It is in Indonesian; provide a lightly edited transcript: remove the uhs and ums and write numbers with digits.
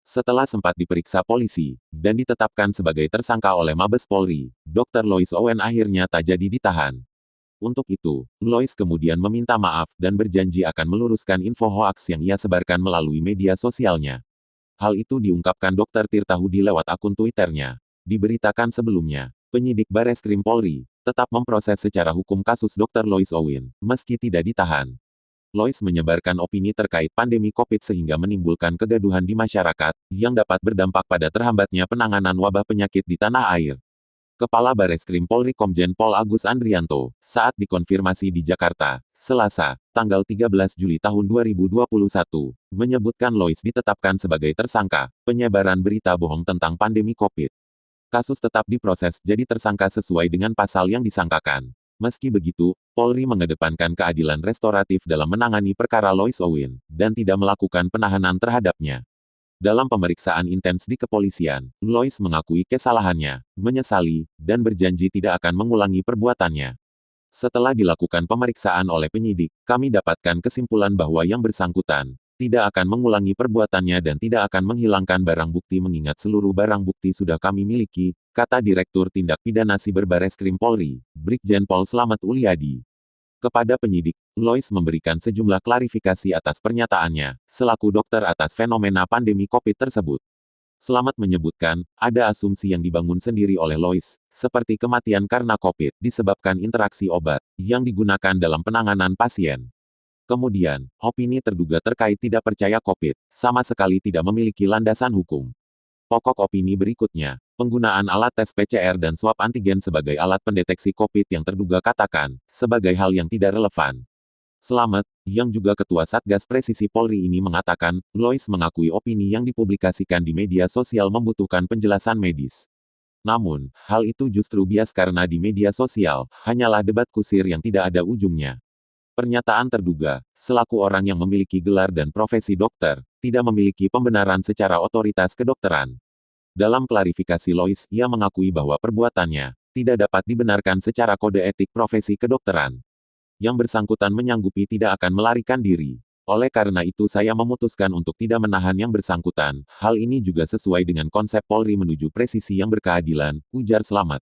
Setelah sempat diperiksa polisi, dan ditetapkan sebagai tersangka oleh Mabes Polri, Dr. Lois Owen akhirnya tak jadi ditahan. Untuk itu, Lois kemudian meminta maaf dan berjanji akan meluruskan info hoaks yang ia sebarkan melalui media sosialnya. Hal itu diungkapkan Dr. Tirtahudi lewat akun Twitternya. Diberitakan sebelumnya, penyidik Bareskrim Polri tetap memproses secara hukum kasus Dr. Lois Owen, meski tidak ditahan. Lois menyebarkan opini terkait pandemi COVID sehingga menimbulkan kegaduhan di masyarakat, yang dapat berdampak pada terhambatnya penanganan wabah penyakit di tanah air. Kepala Bareskrim Polri Komjen Pol Agus Andrianto, saat dikonfirmasi di Jakarta, Selasa, tanggal 13 Juli tahun 2021, menyebutkan Lois ditetapkan sebagai tersangka, penyebaran berita bohong tentang pandemi COVID. Kasus tetap diproses jadi tersangka sesuai dengan pasal yang disangkakan. Meski begitu, Polri mengedepankan keadilan restoratif dalam menangani perkara Lois Owen, dan tidak melakukan penahanan terhadapnya. Dalam pemeriksaan intens di kepolisian, Lois mengakui kesalahannya, menyesali, dan berjanji tidak akan mengulangi perbuatannya. Setelah dilakukan pemeriksaan oleh penyidik, kami dapatkan kesimpulan bahwa yang bersangkutan tidak akan mengulangi perbuatannya dan tidak akan menghilangkan barang bukti mengingat seluruh barang bukti sudah kami miliki, kata Direktur Tindak Pidana Siber Bareskrim Polri, Brigjen Pol Slamet Uliadi. Kepada penyidik, Lois memberikan sejumlah klarifikasi atas pernyataannya, selaku dokter atas fenomena pandemi COVID tersebut. Slamet menyebutkan, ada asumsi yang dibangun sendiri oleh Lois, seperti kematian karena COVID disebabkan interaksi obat yang digunakan dalam penanganan pasien. Kemudian, opini terduga terkait tidak percaya COVID, sama sekali tidak memiliki landasan hukum. Pokok opini berikutnya, penggunaan alat tes PCR dan swab antigen sebagai alat pendeteksi COVID yang terduga katakan, sebagai hal yang tidak relevan. Slamet, yang juga Ketua Satgas Presisi Polri ini mengatakan, Lois mengakui opini yang dipublikasikan di media sosial membutuhkan penjelasan medis. Namun, hal itu justru bias karena di media sosial, hanyalah debat kusir yang tidak ada ujungnya. Pernyataan terduga, selaku orang yang memiliki gelar dan profesi dokter, tidak memiliki pembenaran secara otoritas kedokteran. Dalam klarifikasi Lois, ia mengakui bahwa perbuatannya tidak dapat dibenarkan secara kode etik profesi kedokteran. Yang bersangkutan menyanggupi tidak akan melarikan diri. Oleh karena itu saya memutuskan untuk tidak menahan yang bersangkutan. Hal ini juga sesuai dengan konsep Polri menuju presisi yang berkeadilan, ujar Slamet.